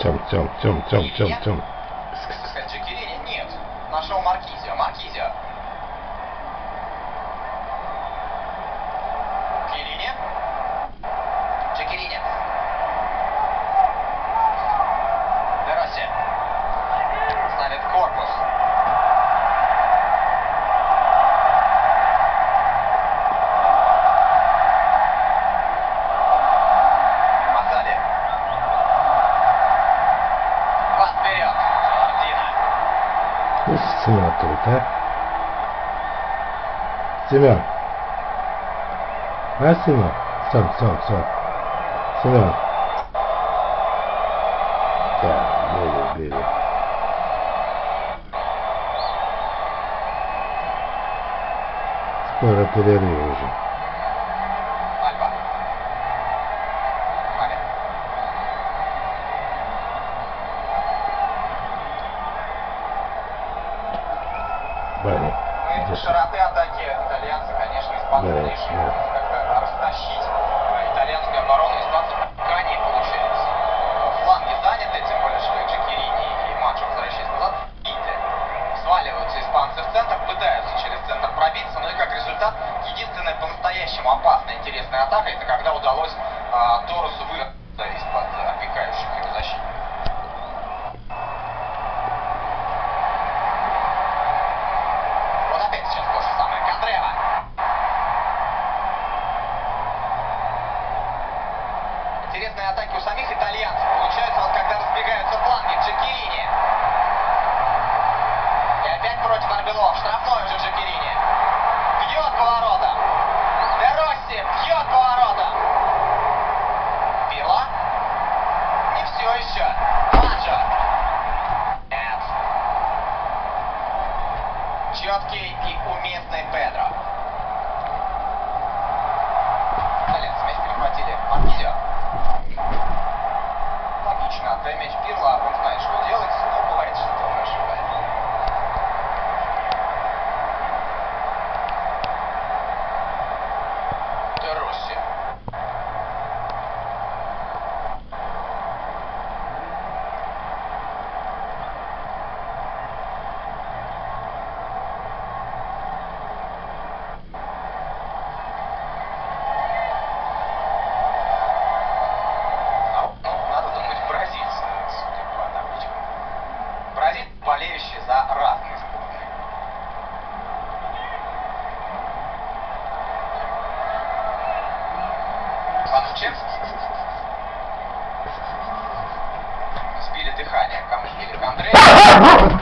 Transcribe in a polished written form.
Тем. Джекерини нет. Нашел Маркизио. Джекерини. Де Росси. Ставит корпус. Масади. Пас вперед. Жордина. Ну, Семен тут, а? Семен. А, Семен? Все. Семен. Да, бери. Скоро перерыв уже. Альба. Маме. Барри. Из широты атаки итальянцы, конечно, испанцы решили как-то растащить итальянскую оборону. Испанцы пока не получается. Фланги заняты, тем более, что и Джекерини, и Мачо, возвращаясь назад, сваливаются испанцы в центр, пытаются через центр пробиться, но и как результат, единственная по-настоящему опасная, интересная атака, это когда удалось Торресу вырваться из-под опекающих его защитников. Вот опять сейчас то же самое. Кандрева. Интересные атаки у самих итальянцев. Получается, вот когда разбегаются фланги, Джекерини. И опять против Арбелов. Штрафной уже Джекерини. Бьет поворотом. Де Росси бьет поворотом. Пила. Не все еще. Маджо. Нет. Четкий и уместный Педро. Итальянцы мяч перехватили. Маркизио. Логично. Отдай мяч Пирло, он знает, что делать, но бывает, что он ошибается. Де Росси. Надо думать, бразильцы, судя по табличкам. Бразильцы, болеющие за разные сборные. Пануче. Сбили дыхание. Кому сбили? К Андрею.